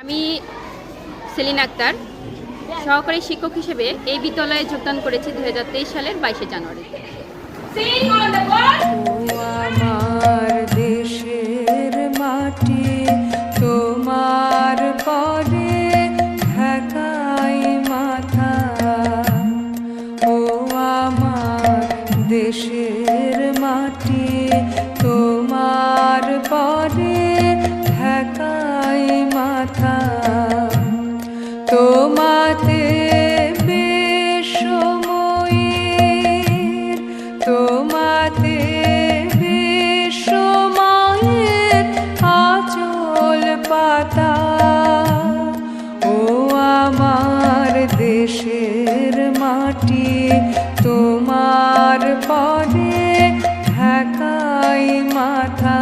আমি সেলিনা আক্তার সহকারী শিক্ষক হিসেবে এই বিদ্যালয়ে যোগদান করেছি 2023 সালের 22শে জানুয়ারি। আমার দেশের মাটি তোমার পরে ঢাকাই মাথা, ও আমার দেশের মাটি তোমার পরে ঢাকাই মাথা। তোমাতে বেশময়ীর, তোমাতে বেশময়ের আঁচল পাতা, ও আমার দেশের মাটি তোমার পরে ঢাকাই মাথা।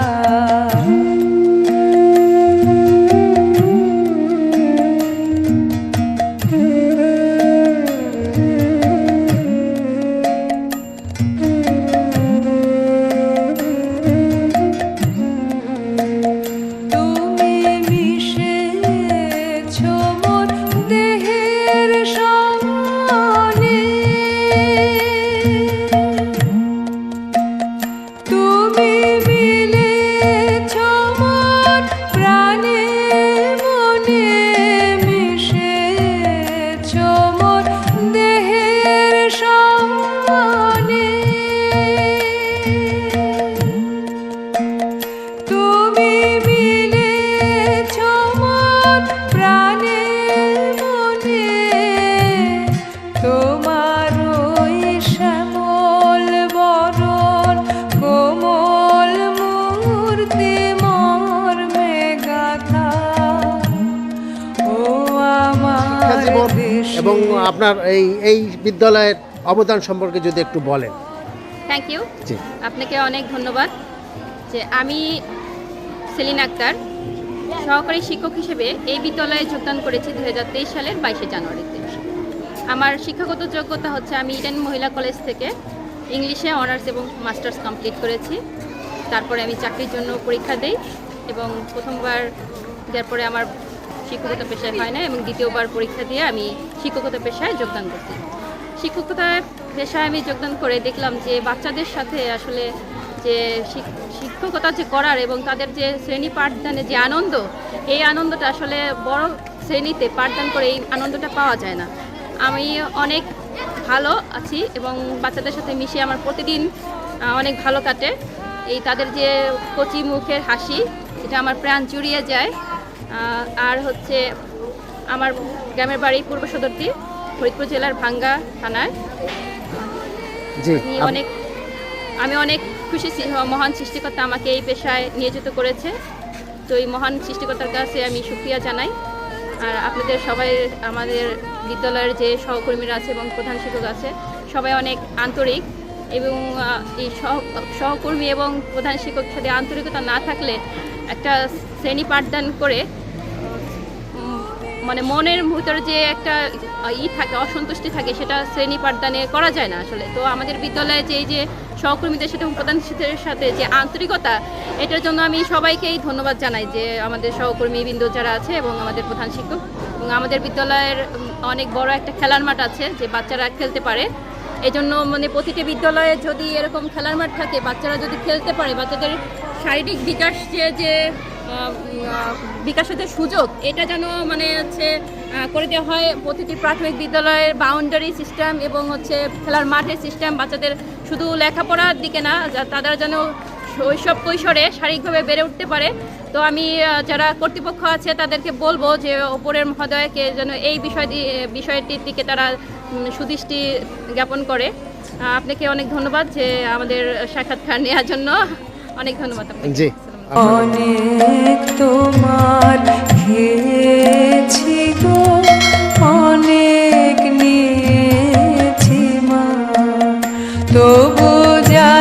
এবং আপনার এই বিদ্যালয়ের অবদান সম্পর্কে যদি একটু বলেন। থ্যাংক ইউ, আপনাকে অনেক ধন্যবাদ। যে আমি সেলিনা আক্তার সহকারী শিক্ষক হিসেবে এই বিদ্যালয়ে যোগদান করেছি 2023 সালের 22শে জানুয়ারিতে। আমার শিক্ষাগত যোগ্যতা হচ্ছে আমি ইডেন মহিলা কলেজ থেকে ইংলিশে অনার্স এবং মাস্টার্স কমপ্লিট করেছি। তারপরে আমি চাকরির জন্য পরীক্ষা দিই এবং প্রথমবার দেওয়ার পরে আমার শিক্ষকতা পেশায় হয় না এবং দ্বিতীয়বার পরীক্ষা দিয়ে আমি শিক্ষকতা পেশায় যোগদান করছি। শিক্ষকতা পেশায় আমি যোগদান করে দেখলাম যে বাচ্চাদের সাথে আসলে যে শিক্ষকতা যে করার এবং তাদের যে শ্রেণী পাঠদানে যে আনন্দ, এই আনন্দটা আসলে বড় শ্রেণীতে পাঠদান করে এই আনন্দটা পাওয়া যায় না। আমি অনেক ভালো আছি এবং বাচ্চাদের সাথে মিশে আমার প্রতিদিন অনেক ভালো কাটে। এই তাদের যে কচি মুখের হাসি, এটা আমার প্রাণ জুড়িয়ে যায়। আর হচ্ছে আমার গ্রামের বাড়ি পূর্ব সদরদি, ফরিদপুর জেলার ভাঙ্গা থানায়। আমি অনেক খুশি, মহান সৃষ্টিকর্তা আমাকে এই পেশায় নিয়োজিত করেছে। তো এই মহান সৃষ্টিকর্তার কাছে আমি শুকরিয়া জানাই। আর আপনাদের সবাই, আমাদের বিদ্যালয়ের যে সহকর্মীরা আছে এবং প্রধান শিক্ষক আছে, সবাই অনেক আন্তরিক এবং এই সহকর্মী এবং প্রধান শিক্ষক সাথে আন্তরিকতা না থাকলে একটা শ্রেণী পাঠদান করে মানে মনের ভিতরে যে একটা থাকে, অসন্তুষ্টি থাকে, সেটা শ্রেণী পাঠদানে করা যায় না আসলে। তো আমাদের বিদ্যালয়ে যে সহকর্মীদের সাথে এবং প্রধান শিক্ষকের সাথে যে আন্তরিকতা, এটার জন্য আমি সবাইকেই ধন্যবাদ জানাই, যে আমাদের সহকর্মীবৃন্দ যারা আছে এবং আমাদের প্রধান শিক্ষক। এবং আমাদের বিদ্যালয়ের অনেক বড় একটা খেলার মাঠ আছে, যে বাচ্চারা খেলতে পারে। এই জন্য মানে প্রতিটি বিদ্যালয়ে যদি এরকম খেলার মাঠ থাকে, বাচ্চারা যদি খেলতে পারে, বাচ্চাদের শারীরিক বিকাশ যে বিকাশের সুযোগ, এটা যেন মানে হচ্ছে করে দেওয়া হয়। প্রতিটি প্রাথমিক বিদ্যালয়ের বাউন্ডারি সিস্টেম এবং হচ্ছে খেলার মাঠের সিস্টেম, বাচ্চাদের শুধু লেখাপড়ার দিকে না, তারা যেন শৈশব কৈশোরে শারীরিকভাবে বেড়ে উঠতে পারে। তো আমি যারা কর্তৃপক্ষ আছে তাদেরকে বলবো যে ওপরের মহোদয়কে যেন এই বিষয়টির দিকে তারা সুদৃষ্টি জ্ঞাপন করে। আপনাকে অনেক ধন্যবাদ যে আমাদের সাক্ষাৎকার নেওয়ার জন্য। অনেক ধন্যবাদ। জি, অনেক তোমার